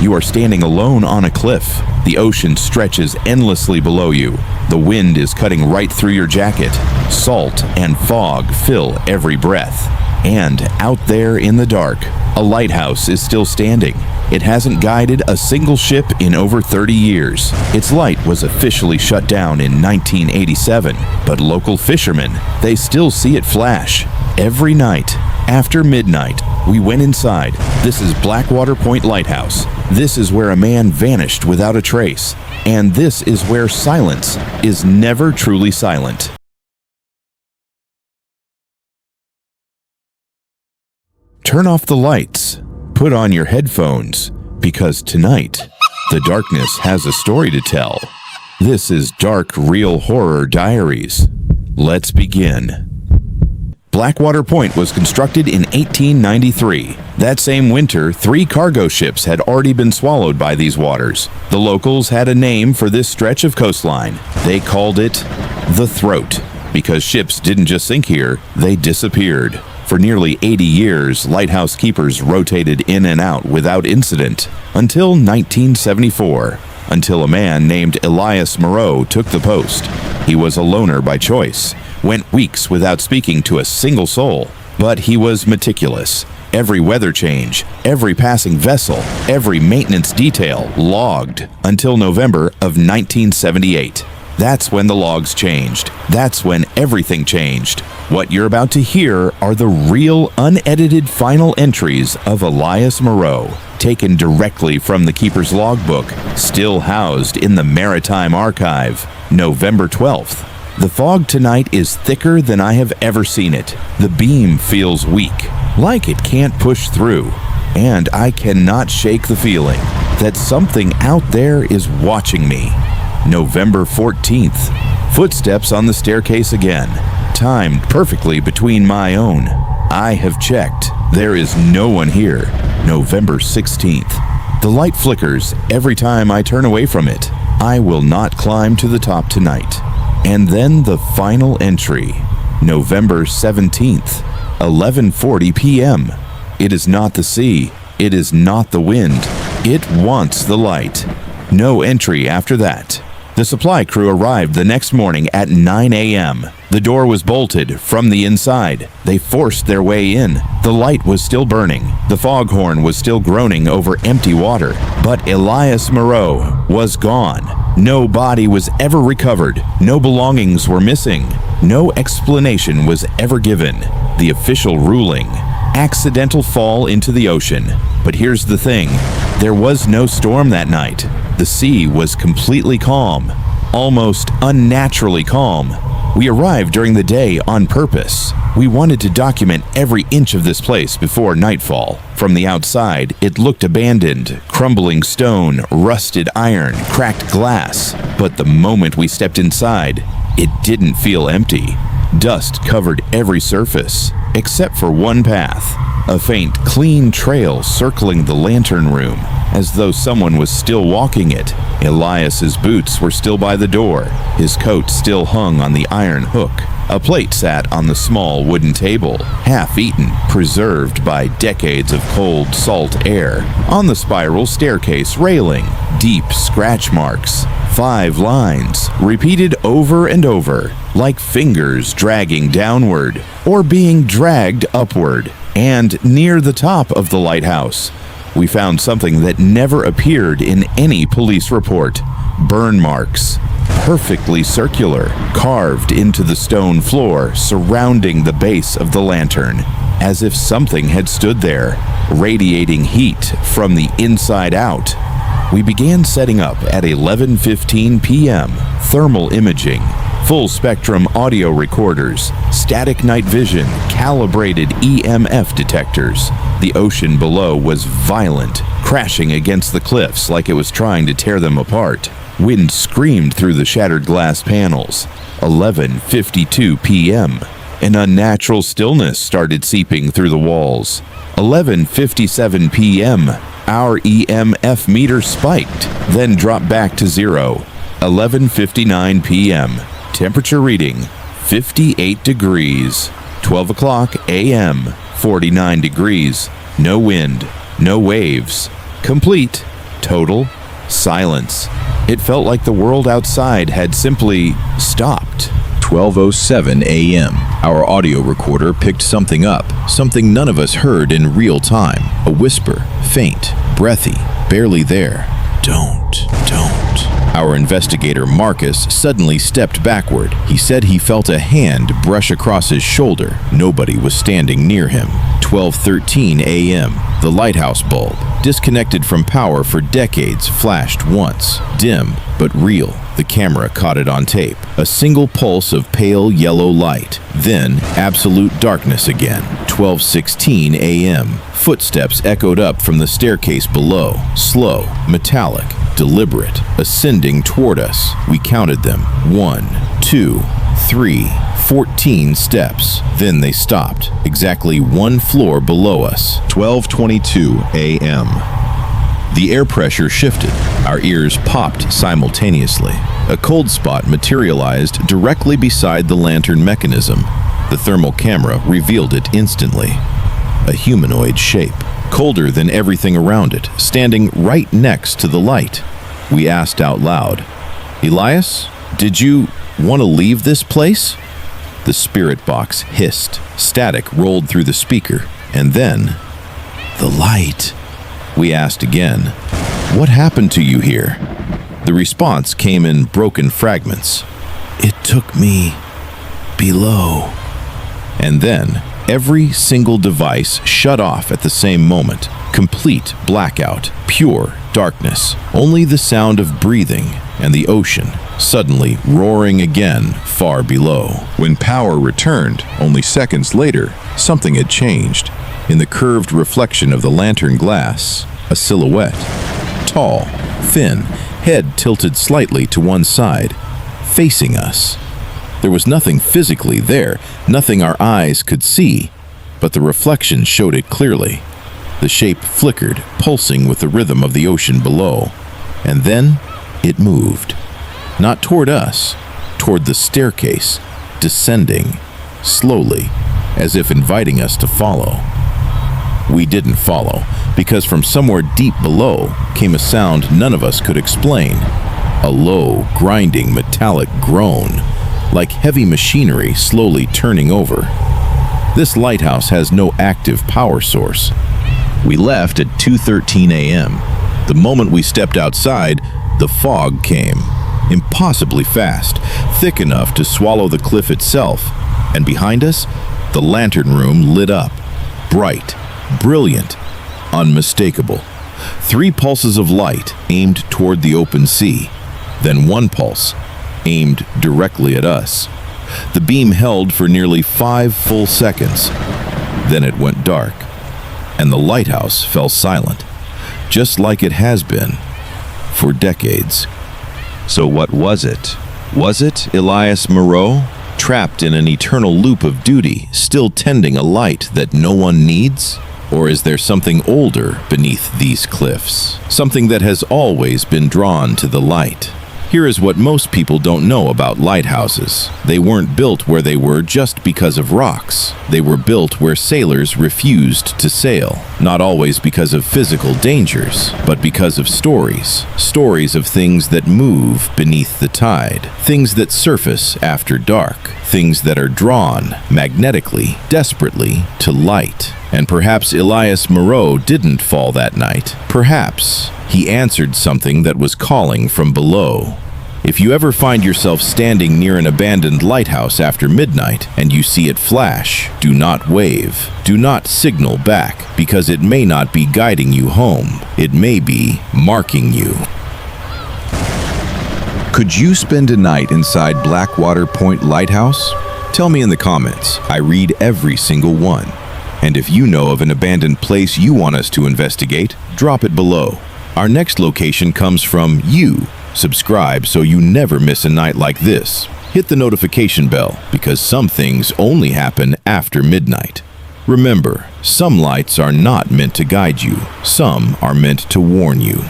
You are standing alone on a cliff. The ocean stretches endlessly below you. The wind is cutting right through your jacket. Salt and fog fill every breath. And out there in the dark, a lighthouse is still standing. It hasn't guided a single ship in over 30 years. Its light was officially shut down in 1987, but local fishermen, they still see it flash. Every night, after midnight, we went inside. This is Blackwater Point Lighthouse. This is where a man vanished without a trace. And this is where silence is never truly silent. Turn off the lights. Put on your headphones, because tonight, the darkness has a story to tell. This is Dark Real Horror Diaries. Let's begin. Blackwater Point was constructed in 1893. That same winter, 3 cargo ships had already been swallowed by these waters. The locals had a name for this stretch of coastline. They called it the Throat, because ships didn't just sink here, they disappeared. For nearly 80 years, lighthouse keepers rotated in and out without incident, until 1974, until a man named Elias Moreau took the post. He was a loner by choice, went weeks without speaking to a single soul, but he was meticulous. Every weather change, every passing vessel, every maintenance detail logged until November of 1978. That's when the logs changed. That's when everything changed. What you're about to hear are the real, unedited final entries of Elias Moreau, taken directly from the keeper's logbook, still housed in the Maritime Archive. November 12th. The fog tonight is thicker than I have ever seen it. The beam feels weak, like it can't push through. And I cannot shake the feeling that something out there is watching me. November 14th. Footsteps on the staircase again, timed perfectly between my own. I have checked. There is no one here. November 16th. The light flickers every time I turn away from it. I will not climb to the top tonight. And then the final entry. November 17th, 11:40 p.m. It is not the sea. It is not the wind. It wants the light. No entry after that. The supply crew arrived the next morning at 9 a.m. The door was bolted from the inside. They forced their way in. The light was still burning. The foghorn was still groaning over empty water. But Elias Moreau was gone. No body was ever recovered. No belongings were missing. No explanation was ever given. The official ruling: accidental fall into the ocean. But here's the thing. There was no storm that night. The sea was completely calm, almost unnaturally calm. We arrived during the day on purpose. We wanted to document every inch of this place before nightfall. From the outside, it looked abandoned: crumbling stone, rusted iron, cracked glass. But the moment we stepped inside, it didn't feel empty. Dust covered every surface, except for one path. A faint, clean trail circling the lantern room, as though someone was still walking it. Elias's boots were still by the door. His coat still hung on the iron hook. A plate sat on the small wooden table, half-eaten, preserved by decades of cold, salt air. On the spiral staircase railing, deep scratch marks. 5 lines, repeated over and over, like fingers dragging downward, or being dragged upward. And near the top of the lighthouse, we found something that never appeared in any police report: burn marks, perfectly circular, carved into the stone floor surrounding the base of the lantern, as if something had stood there, radiating heat from the inside out. We began setting up at 11:15 p.m. Thermal imaging, full-spectrum audio recorders, static night vision, calibrated EMF detectors. The ocean below was violent, crashing against the cliffs like it was trying to tear them apart. Wind screamed through the shattered glass panels. 11:52 p.m. An unnatural stillness started seeping through the walls. 11:57 p.m. Our EMF meter spiked, then dropped back to 0. 11:59 p.m. Temperature reading 58 degrees. 12 o'clock a.m. 49 degrees. No wind, no waves. Complete. Total silence. It felt like the world outside had simply stopped. 12:07 a.m. Our audio recorder picked something up, something none of us heard in real time. A whisper, faint, breathy, barely there. Don't. Our investigator, Marcus, suddenly stepped backward. He said he felt a hand brush across his shoulder. Nobody was standing near him. 12:13 a.m. The lighthouse bulb, disconnected from power for decades, flashed once. Dim, but real. The camera caught it on tape. A single pulse of pale yellow light. Then, absolute darkness again. 12:16 a.m. Footsteps echoed up from the staircase below. Slow, metallic, deliberate, ascending toward us. We counted them. 1, 2, 3, 14 steps. Then they stopped, exactly one floor below us. 12:22 a.m. The air pressure shifted. Our ears popped simultaneously. A cold spot materialized directly beside the lantern mechanism. The thermal camera revealed it instantly. A humanoid shape, colder than everything around it, standing right next to the light. We asked out loud, "Elias, did you want to leave this place?" The spirit box hissed. Static rolled through the speaker. And then, the light. We asked again, "What happened to you here?" The response came in broken fragments. "It took me below." And then, every single device shut off at the same moment. Complete blackout, pure darkness. Only the sound of breathing and the ocean, suddenly roaring again far below. When power returned, only seconds later, something had changed. In the curved reflection of the lantern glass, a silhouette. Tall, thin, head tilted slightly to one side, facing us. There was nothing physically there, nothing our eyes could see, but the reflection showed it clearly. The shape flickered, pulsing with the rhythm of the ocean below. And then it moved. Not toward us, toward the staircase, descending, slowly, as if inviting us to follow. We didn't follow, because from somewhere deep below came a sound none of us could explain. A low, grinding, metallic groan, like heavy machinery slowly turning over. This lighthouse has no active power source. We left at 2:13 a.m. The moment we stepped outside, the fog came. Impossibly fast, thick enough to swallow the cliff itself. And behind us, the lantern room lit up. Bright, brilliant, unmistakable. 3 pulses of light aimed toward the open sea. Then 1 pulse, aimed directly at us. The beam held for nearly 5 full seconds. Then it went dark, and the lighthouse fell silent, just like it has been for decades. So what was it? Was it Elias Moreau, trapped in an eternal loop of duty, still tending a light that no one needs? Or is there something older beneath these cliffs? Something that has always been drawn to the light? Here is what most people don't know about lighthouses. They weren't built where they were just because of rocks. They were built where sailors refused to sail, not always because of physical dangers, but because of stories. Stories of things that move beneath the tide, things that surface after dark, things that are drawn magnetically, desperately to light. And perhaps Elias Moreau didn't fall that night. Perhaps he answered something that was calling from below. If you ever find yourself standing near an abandoned lighthouse after midnight and you see it flash, do not wave. Do not signal back, because it may not be guiding you home. It may be marking you. Could you spend a night inside Blackwater Point Lighthouse? Tell me in the comments. I read every single one. And if you know of an abandoned place you want us to investigate, drop it below. Our next location comes from you. Subscribe so you never miss a night like this. Hit the notification bell, because some things only happen after midnight. Remember, some lights are not meant to guide you. Some are meant to warn you.